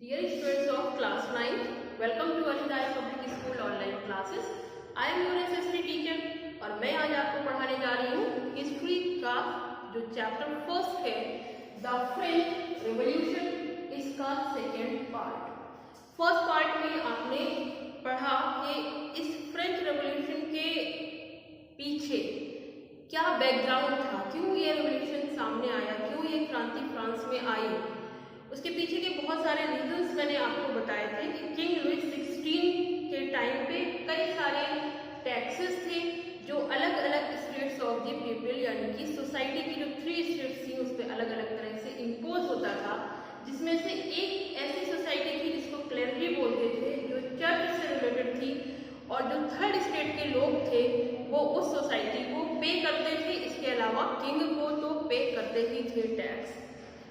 Dear students of class 9, welcome to Arshidari Public School online classes. I am your SST teacher और मैं आज आपको पढ़ाने जा रही हूँ हिस्ट्री का जो चैप्टर फर्स्ट है द फ्रेंच रेवोल्यूशन, इसका सेकेंड पार्ट। फर्स्ट पार्ट में आपने पढ़ा कि इस फ्रेंच रेवोल्यूशन के पीछे क्या बैकग्राउंड था, क्यों ये रेवोल्यूशन सामने आया, क्यों ये क्रांति फ्रांस में आई। उसके पीछे के बहुत सारे रीजंस मैंने आपको बताए थे कि किंग लुइस 16 के टाइम पे कई सारे टैक्सेस थे जो अलग अलग स्टेट्स ऑफ द पीपल यानी कि सोसाइटी की जो 3 स्टेट्स थी उस पर अलग अलग तरह से इम्पोज होता था, जिसमें से एक ऐसी सोसाइटी थी जिसको क्लेयरली बोलते थे, जो चर्च से रिलेटेड थी, और जो थर्ड स्टेट के लोग थे वो उस सोसाइटी को पे करते थे, इसके अलावा किंग को तो पे करते ही थे टैक्स।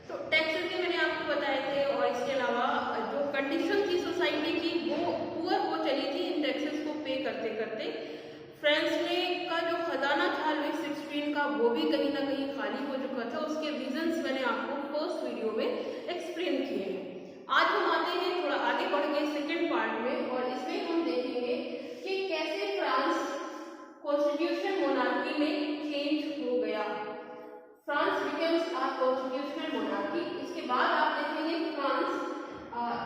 तो टैक्सेस भी मैंने आपको बताए थे, और इसके अलावा जो कंडीशन थी सोसाइटी की वो पुअर हो चली थी इन टैक्सेस को पे करते करते। फ्रांस में का जो खजाना था लुइस 16 का वो भी कहीं ना कहीं खाली हो चुका था। उसके रीजंस मैंने आपको फर्स्ट वीडियो में एक्सप्लेन किए हैं। आज हम आते हैं थोड़ा आगे बढ़ गए सेकेंड पार्ट में, और इसमें हम देखेंगे कि कैसे फ्रांस कॉन्स्टिट्यूशन मोनार्की में चेंज हो गया। France becomes a constitutional monarchy. इसके बाद आप देखेंगे France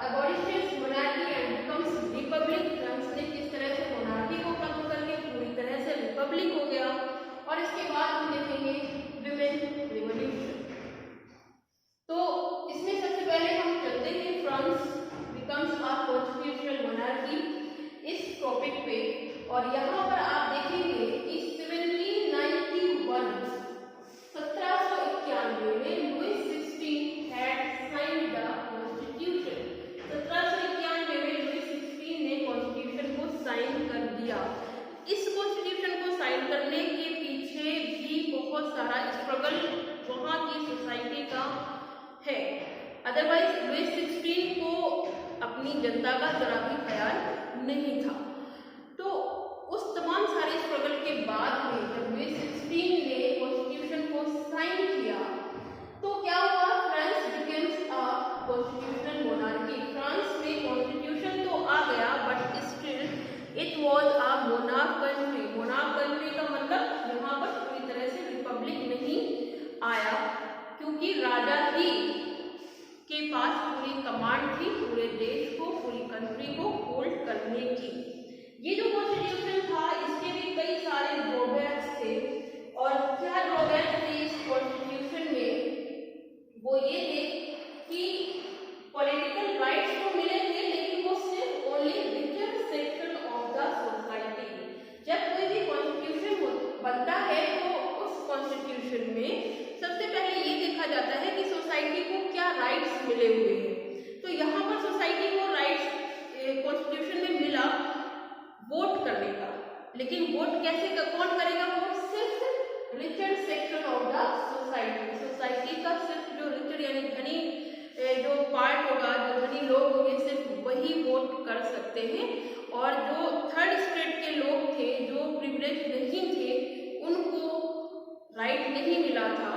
अबॉलिशेस monarchy and becomes Republic. France ने किस तरह से मोनार्की को खत्म करके पूरी तरह से रिपब्लिक हो गया। और इसके बाद हम देखेंगे विमेन रिवॉल्यूशन। तो इसमें सबसे पहले हम चलते हैं France becomes a constitutional monarchy इस टॉपिक पे, और यहाँ पर आप देखेंगे कि 1791 में Louis 16 had signed the constitution। 1791 में लुइस 16 ने कॉन्स्टिट्यूशन को साइन कर दिया। इस कॉन्स्टिट्यूशन को साइन करने के पीछे भी बहुत सारा स्ट्रगल वहाँ की सोसाइटी का है, अदरवाइज लुइस 16 को अपनी जनता का जरा भी ख्याल नहीं था। तो उस तमाम सारे स्ट्रगल के बाद में जब लुइस 16 ने कॉन्स्टिट्यूशन को साइन किया तो क्या हुआ, France becomes a constitutional monarchy. France में कॉन्स्टिट्यूशन तो आ गया but still it was a monarch country. Monarch country का मतलब यहाँ पर पूरी तरह से रिपब्लिक नहीं आया, क्योंकि राजा ही के पास पूरी कमांड थी पूरे देश को, पूरी कंट्री को होल्ड करने की। ये जो कॉन्स्टिट्यूशन था इसके भी कई सारे ड्रॉबैक्स थे, और क्या ड्रॉबैक्स थे इस कॉन्स्टिट्यूशन में, वो ये थे कि पॉलिटिकल राइट्स तो मिले थे लेकिन वो सिर्फ only richer section of the society. जब कोई भी कॉन्स्टिट्यूशन बनता है तो उस कॉन्स्टिट्यूशन में सबसे पहले ये देखा जाता है कि सोसाइटी को क्या राइट्स मिले हुए हैं। तो यहाँ पर सोसाइटी को राइट्स कॉन्स्टिट्यूशन में मिला वोट करने का, लेकिन वोट कैसे कौन करेगा, वोट सिर्फ richer section of the society. Society का सिर्फ जो रिचर यानी धनी जो पार्ट होगा, जो धनी लोग होंगे, सिर्फ वही वोट कर सकते हैं, और जो थर्ड स्टेट के लोग थे जो प्रिविलेज नहीं थे उनको राइट नहीं मिला था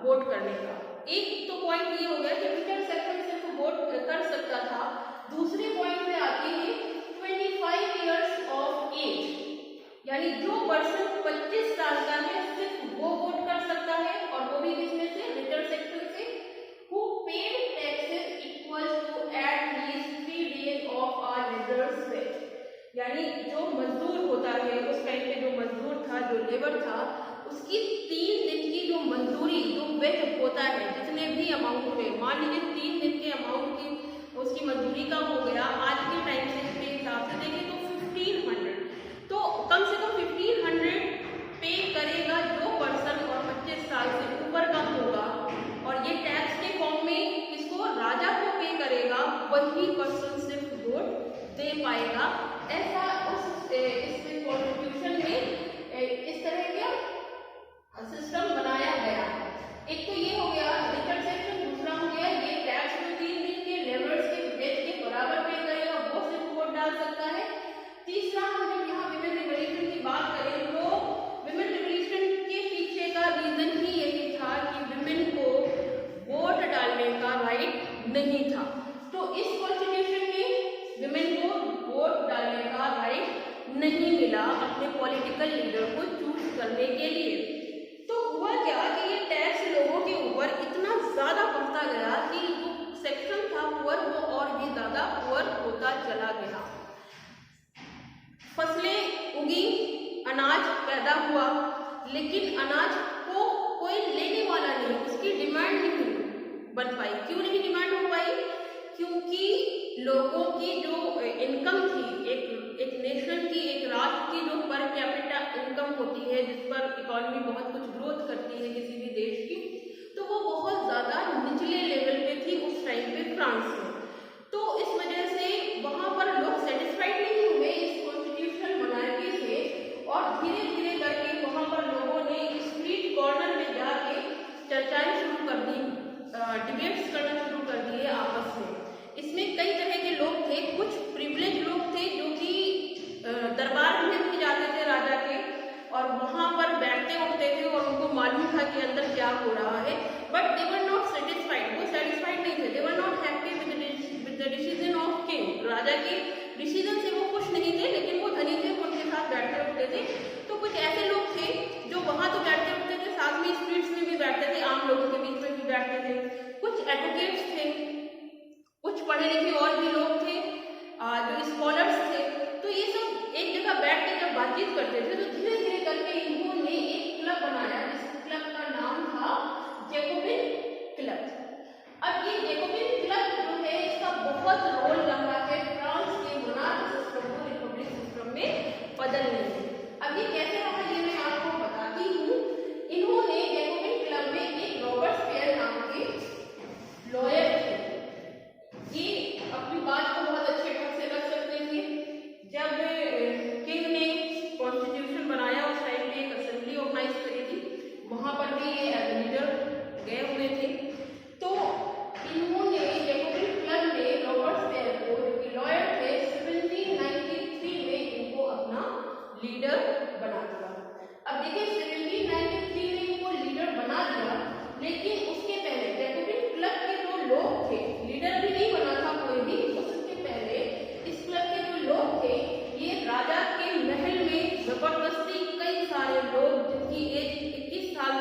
वोट करने का। एक तो पॉइंट ये हो गया कि रिचर सेक्शन सिर्फ वोट कर सकता था। दूसरे पॉइंट पे आते हैं 25 इयर्स ऑफ एज, यानी जो पर्सन 25 साल का है सिर्फ वो वोट कर सकता है, और वो भी किसमें से, रिचर सेक्शन से। Who paid taxes equal to at least 3 days of a labourer's wage, यानी जो मजदूर होता है उस टाइम पे, जो मजदूर था, जो लेबर था, उसकी 3 दिन की जो मजदूरी जो वेज होता है, जितने भी अमाउंट में, मान लीजिए 3 दिन के अमाउंट की उसकी मजदूरी का हो गया, आज के टाइम से इसके हिसाब से देखें तो 1500, तो कम से कम 1500 पे करेगा जो पर्सन, और 25 साल से ऊपर का होगा, और ये टैक्स के फॉर्म में किसको, राजा को पे करेगा, वही पर्सन सिर्फ वोट दे पाएगा। ऐसा उस इस कॉन्स्टिट्यूशन में इस तरह का सिस्टम बनाया गया। एक तो ये हो गया रिचर सेक्शन, दूसरा हो गया ये टैक्स जो 3 दिन के लेबर्स के वेज के बराबर पे करेगा वो सिर्फ वोट डाल सकता है। तीसरा, हम जब यहाँ विमेन रिवॉल्यूशन की बात करें तो विमेन रिवॉल्यूशन के पीछे का रीजन ही यही था कि विमेन को वोट डालने का राइट नहीं था। तो इस लेकिन अनाज को कोई लेने वाला नहीं, उसकी डिमांड नहीं बन पाई। क्यों नहीं डिमांड हो पाई? क्योंकि लोगों की जो इनकम थी, एक नेशन की, एक राष्ट्र की जो पर कैपिटा इनकम होती है, जिस पर इकोनॉमी बहुत कुछ ग्रोथ करती है किसी भी देश की, तो वो बहुत ज्यादा निचले लेवल पे थी उस टाइम पे फ्रांस में। तो इस वजह से वहां पर लोग सेटिस्फाइड नहीं हुए इस कॉन्स्टिट्यूशन मोनार्की से, और धीरे धीरे करके वहां पर लोगों ने स्ट्रीट कॉर्नर में जाके चर्चाएं शुरू कर दी, डिबेट्स करना शुरू कर दिए आपस में। इसमें कई तरह के लोग थे, कुछ प्रिविलेज लोग थे जो कि दरबार में भी जाते थे राजा के, और वहां पर बैठते उठते थे और उनको मालूम था कि अंदर क्या हो रहा है, but they were not satisfied, वो सेटिस्फाइड नहीं थे, they were not happy with the decision of king. राजा के डिसीजन से वो खुश नहीं थे, लेकिन वो धनी थे, उनके साथ बैठते उठते थे। तो कुछ ऐसे लोग थे जो वहां तो बैठते उठते थे, साथ में स्ट्रीट्स में भी बैठते थे, आम लोगों के बीच में भी बैठते थे। कुछ एडवोकेट्स थे, कुछ पढ़े लिखे और भी लोग थे, जो स्कॉलर्स थे। तो ये सब एक जगह बैठ के जब बातचीत करते थे, तो धीरे धीरे करके इन्होंने एक क्लब बनाया, जिस क्लब का नाम था जैकोबिन क्लब। अब ये जैकोबिन क्लब जो है, इसका बहुत रोल रहा है फ्रांस के मोनार्क सिस्टम को रिपब्लिक सिस्टम में बदलने में। अब ये कैसे रहा ये मैं आपको बताती हूँ। इन्होंने जैकोबिन क्लब में एक रॉबर्टस्पियर नाम के लॉयर थे, ये अपनी बात को बहुत अच्छे ढंग से रख सकते थे। जब किंग ने कॉन्स्टिट्यूशन बनाया, उस टाइम पे एक असेंबली ऑर्गेनाइज करी थी, वहां पर भी ये एज लीडर गए हुए थे। तो इन्होंने जैकोबिन क्लब में रॉबर्टस्पियर को, जो कि लॉयर थे, 1793 में इनको अपना लीडर बना दिया। अब देखिए 1793 में इनको लीडर बना दिया, लेकिन उसके पहले जैकोबिन क्लब के जो लोग थे, लीडर भी नहीं बना था कोई भी, उसके पहले इस क्लब के जो लोग थे, ये राजा के महल में जबरदस्ती कई सारे लोग जिनकी एज 21 साल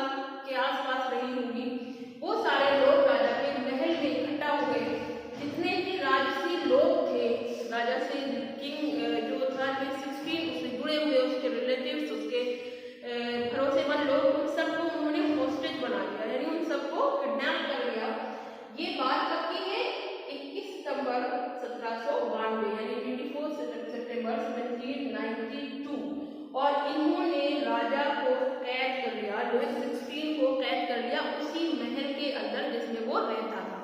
के आसपास रही होगी, वो सारे लोग राजा के महल में इकट्ठा हो गए। जितने भी राजसी लोग थे, राजा से किंग जो था लुई 16 उससे जुड़े हुए, उसके रिलेटिव्स, उसके भरोसेमंद लोग, उन सबको उन्होंने हॉस्टेज बना लिया, यानी उन सबको किडनैप कर लिया। ये बात कब की है? 21 सितंबर 1792, यानी 24 सितंबर 1792। और इन्होंने राजा को कैद कर लिया, लुई 16 को कैद कर लिया उसी महल के अंदर जिसमें वो रहता था,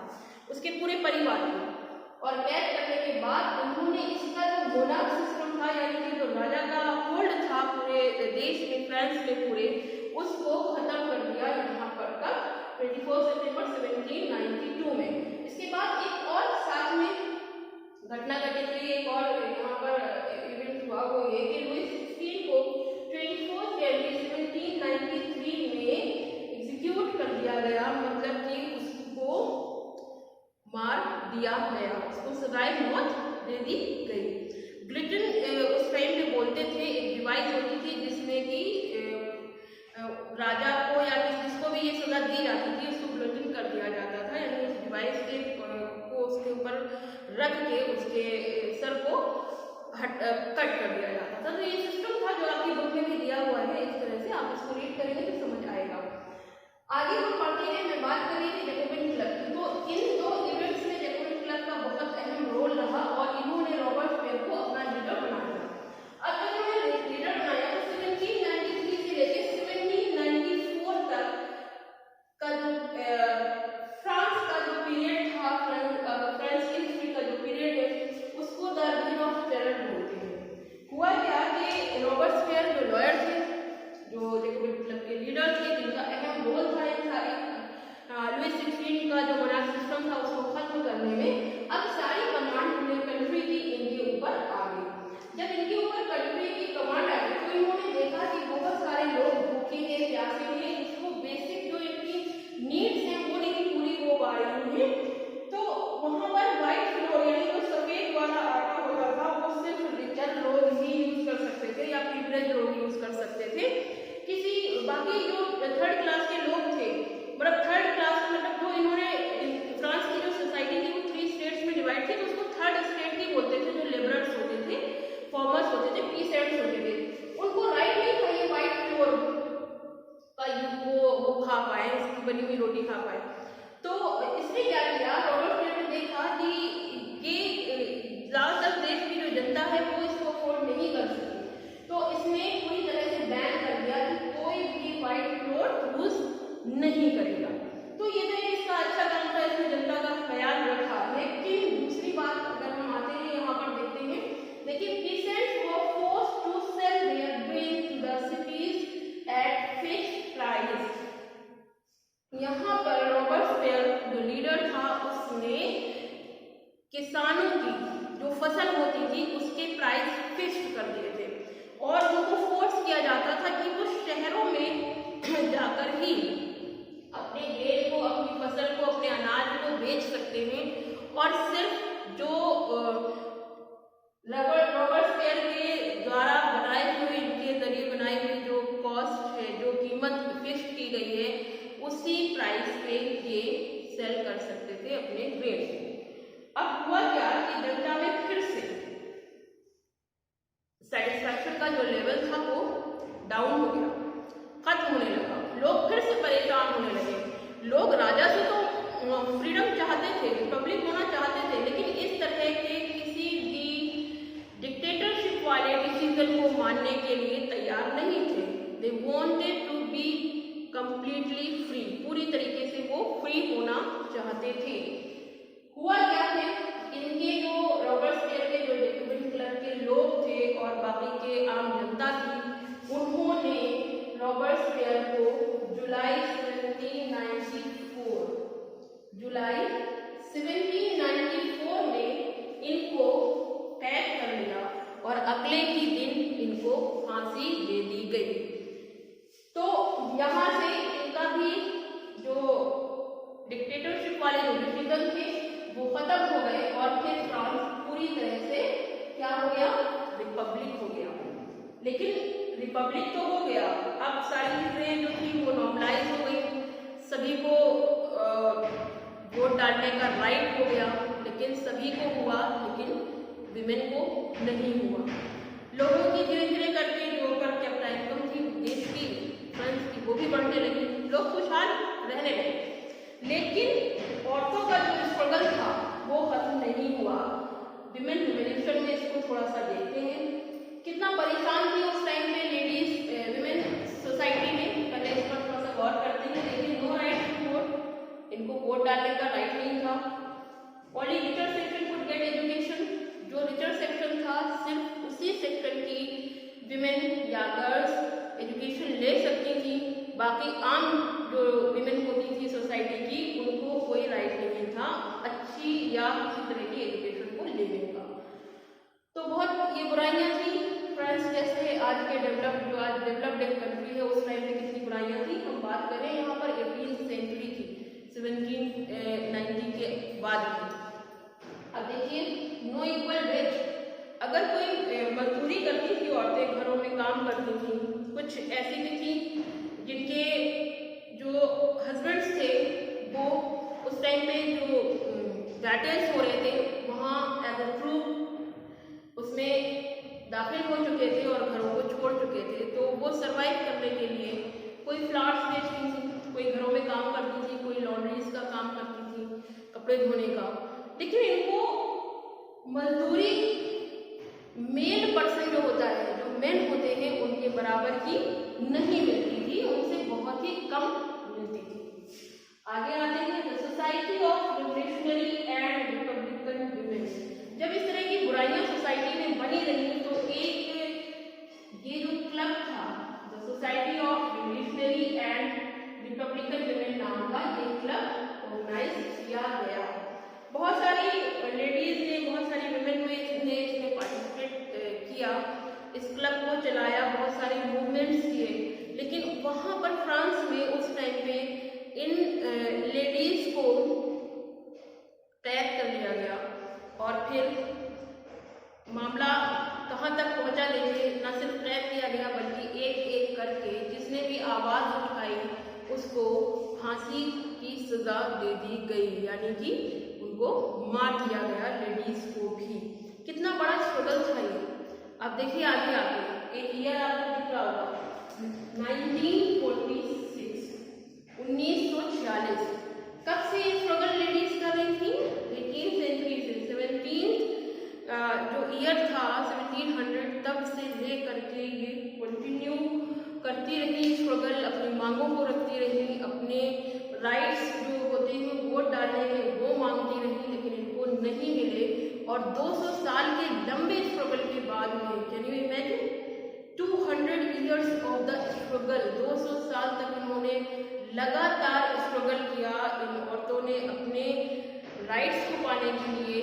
उसके पूरे परिवार को। और कैद करने के बाद उन्होंने इसका जो मोनार्क सिस्टम था, यानी कि जो राजा का होल्ड था पूरे देश में, फ्रांस में पूरे, उसको खत्म कर दिया यहाँ पर कब? 24 सितंबर 1792 में। इसके बाद एक और साथ में घटना घटित हुई, एक और यहाँ पर इवेंट हुआ, वो ये कि लुई 16 को 24 जनवरी 1793 में एग्जीक्यूट कर दिया गया, मतलब कि उसको मार दिया गया, उसको सजाए मौत दे दी गई। गिलिटिन उस टाइम पे बोलते थे, एक डिवाइस होती थी जिसमें कि राजा को या जिसको भी ये सजा दी जाती थी उसको गिलिटिन कर दिया जाता था, यानी उस डिवाइस को उसके ऊपर रख के उसके सर को कट कर दिया जाता था। तो ये सिस्टम था जो आपकी बुक में भी दिया हुआ है, इस तरह से आप इसको रीड करेंगे तो समझ आएगा। आगे हम पढ़ते हैं, मैं बात कर रही थी जैकोबिन क्लब की। तो इन दो इवेंट्स में जैकोबिन क्लब का बहुत अहम रोल रहा और इन्होंने रॉबर्टस्पियर को अपना लीडर बना दिया। अब जब इन्होंने लीडर बनाया तो 1793 से लेकर 1794 तक का जो फ्रांस का जो पीरियड था, फ्रांस की हिस्ट्री का जो पीरियड है, उसको द रेन ऑफ टेरर बोलते हैं। हुआ क्या कि रॉबर्टस्पियर जो लॉयर थे, जो जैकोबिन क्लब के लीडर थे, जिनका अहम रोल था इन सारी लुई 16 का जो मोनार्क सिस्टम था उसको खत्म करने में, अब सारी कमांड कंट्री की इनके ऊपर आ गई। जब इनके ऊपर कंट्री की कमांड आ गई तो इन्होंने देखा कि बहुत सारे लोग भूखे हैं, प्यासे हैं, इसको बेसिक जो इनकी नीड्स हैं वो नहीं पूरी हो पा रही हैं। तो वहां पर व्हाइट फ्लोर, यानी जो सफेद वाला आटा होता था, वो सिर्फ रिचर लोग ही यूज कर सकते थे या प्रिविलेज लोग यूज कर सकते थे। किसी बाकी जो थर्ड क्लास के लोग थे, मतलब थर्ड क्लास मतलब जो इन्होंने फ्रांस की जो सोसाइटी थी वो 3 स्टेट्स में डिवाइड थी, तो उसको थर्ड स्टेट ही बोलते थे, जो लेबरर्स होते थे, फार्मर्स होते थे, पीसेंट्स होते थे, उनको राइट नहीं था ये व्हाइट फ्लोर वो खा पाए, इसकी बनी हुई रोटी खा पाए। तो इसने क्या किया, रॉबर्ट क्लेव ने देखा कि ये ज्यादातर देश की जो जनता है वो इसको अफोर्ड नहीं कर सकती, तो इसने पूरी तरह से बैन कर दिया कि कोई भी व्हाइट क्लोथ यूज नहीं करेगा। तो ये तो इसका अच्छा काम था, इसने जनता का ख्याल रखा। लेकिन दूसरी बात अगर हम आते हैं यहाँ पर देखते हैं, देखिए peasants were forced to sell their grain to the cities at fixed price। यहाँ पर रॉबर्टस्पियर जो लीडर था उसने किसानों की जो फसल होती थी उसके प्राइस फिक्स कर दिए थे और उनको फोर्स किया जाता था कि वो शहरों में जाकर ही अपने गेहूं को, अपनी फसल को, अपने अनाज को बेच सकते हैं और सिर्फ जो रॉबर्टस्पियर के द्वारा बनाए हुए, इनके जरिए बनाई हुई जो कॉस्ट है, जो कीमत फिक्स की गई है, उसी प्राइस पे ये सेल कर सकते थे अपने ग्रेन को। अब हुआ क्या कि जनता में फिर से सेटिस्फैक्शन का जो लेवल था वो डाउन हो गया, खत्म होने लगा। लोग फिर से परेशान होने लगे। लोग राजा से तो फ्रीडम चाहते थे, रिपब्लिक होना चाहते थे, लेकिन इस तरह के किसी भी डिक्टेटरशिप वाले डिसीजन को मानने के लिए तैयार नहीं थे। They wanted to be completely free, पूरी तरीके से वो फ्री होना चाहते थे। हुआ क्या है, इनके जो रॉबर्टस्पियर के जो जेकोबिन क्लब के लोग थे और बाकी के आम जनता थी, उन्होंने रॉबर्टस्पियर को जुलाई 1794 में इनको कैद कर लिया और अगले ही दिन इनको फांसी दे दी गई। तो यहाँ से इनका भी जो डिक्टेटरशिप वाले जो डिसीजन थे वो खत्म हो गए और फिर फ्रांस पूरी तरह से क्या हो गया, रिपब्लिक हो गया। लेकिन रिपब्लिक तो हो गया, अब सारी चीजें जो थी वो नॉर्मलाइज हो गई, सभी को वोट डालने का राइट हो गया, लेकिन सभी को हुआ, लेकिन विमेन को नहीं हुआ। लोगों की धीरे धीरे करके जो पर कैपिटल इनकम थी देश की, फ्रांस की, वो भी बढ़ने लगी, लोग खुशहाल रहने लगे। लेकिन औरतों का जो स्ट्रगल था वो खत्म नहीं हुआ। विमेन रिवॉल्यूशन में इसको थोड़ा सा देखते हैं, कितना परेशान थी उस टाइम पे लेडीज, विमेन सोसाइटी में। पहले इस पर थोड़ा सा गौर करते हैं। लेकिन नो राइट टू वोट, इनको वोट डालने का राइट नहीं था। Only richer section could get education, जो रिचर सेक्शन था सिर्फ उसी सेक्शन की विमेन या गर्ल्स एजुकेशन ले सकती थी, बाकी आम जो विमेन होती थी सोसाइटी की उनको कोई राइट नहीं था अच्छी या किसी तरह की एजुकेशन को लेने का। तो बहुत ये बुराइयां थी। फ्रांस जैसे आज के जो आज डेवलप्ड एक कंट्री है, उस टाइम पे कितनी बुराइयां थी। हम बात करें यहाँ पर 18th सेंचुरी की, 1790 के बाद की। अब देखिए, नो इक्वल वेज, अगर कोई मजदूरी करती थी, औरतें घरों में काम करती थी, कुछ ऐसी भी थी जिनके जो हस्बैंड्स थे वो उस टाइम पे जो बैटल्स हो रहे थे वहाँ एज अ ट्रूप उसमें दाखिल हो चुके थे और घरों को छोड़ चुके थे। तो वो सरवाइव करने के लिए कोई फ्लावर्स बेचती थी, कोई घरों में काम करती थी, कोई लॉन्ड्रीज का काम करती थी, कपड़े धोने का। लेकिन इनको मजदूरी मेल पर्सन जो होता है, जो मेन होते हैं, उनके बराबर की नहीं मिलती थी, उनसे बहुत ही कम मिलती थी। आगे आते हैं, the society of revolutionary and Republican women. जब इस तरह की बुराइयां सोसाइटी में बनी रही तो एक ये जो क्लब था, the society of revolutionary and Republican women नाम का ये क्लब ऑर्गेनाइज किया गया। बहुत सारी लेडीज ने, बहुत सारी वुमेन ने इसमें पार्टिसिपेट किया, इस क्लब को चलाया, बहुत सारे मूवमेंट्स किए। लेकिन वहाँ पर फ्रांस में उस टाइम पे इन लेडीज को टैग कर लिया गया और फिर मामला कहाँ तक पहुँचा, देखिए, न सिर्फ टैग किया गया बल्कि एक एक करके जिसने भी आवाज़ उठाई उसको फांसी की सजा दे दी गई, यानी कि उनको मार दिया गया, लेडीज को भी। कितना बड़ा स्ट्रगल था ये। अब देखिए आगे आगे एक ईयर आपको दिख रहा होगा 1946। 1946। कब से ये स्ट्रगल लेडीज कर रही थी? 18th सेंचुरी से, 17th जो ईयर था 1700 तब से ले करके ये कंटिन्यू करती रही स्ट्रगल, अपनी मांगों को रखती रही, अपने राइट्स जो होते हैं वोट डालने के वो मांगती रही, लेकिन इनको नहीं मिले। और 200 साल के लंबे स्ट्रगल के बाद में, can you imagine, 200 years of the struggle, 200 साल तक इन्होंने लगातार स्ट्रगल किया इन औरतों ने अपने राइट्स को पाने के लिए।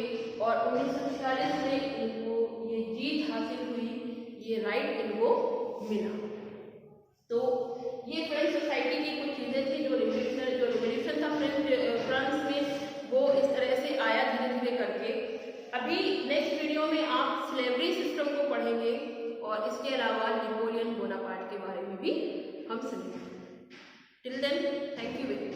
और 1946 में इनको ये जीत हासिल हुई, ये राइट इनको मिला। तो ये फ्रेंच सोसाइटी की कुछ चीज़ें थी जो रिवोल्यूशन था फ्रांस में, वो इस तरह से आया धीरे धीरे करके। अभी नेक्स्ट वीडियो में आप स्लेवरी सिस्टम को पढ़ेंगे और इसके अलावा नेपोलियन बोनापार्ट के बारे में भी हम सुनेंगे। Till then, thank you very much.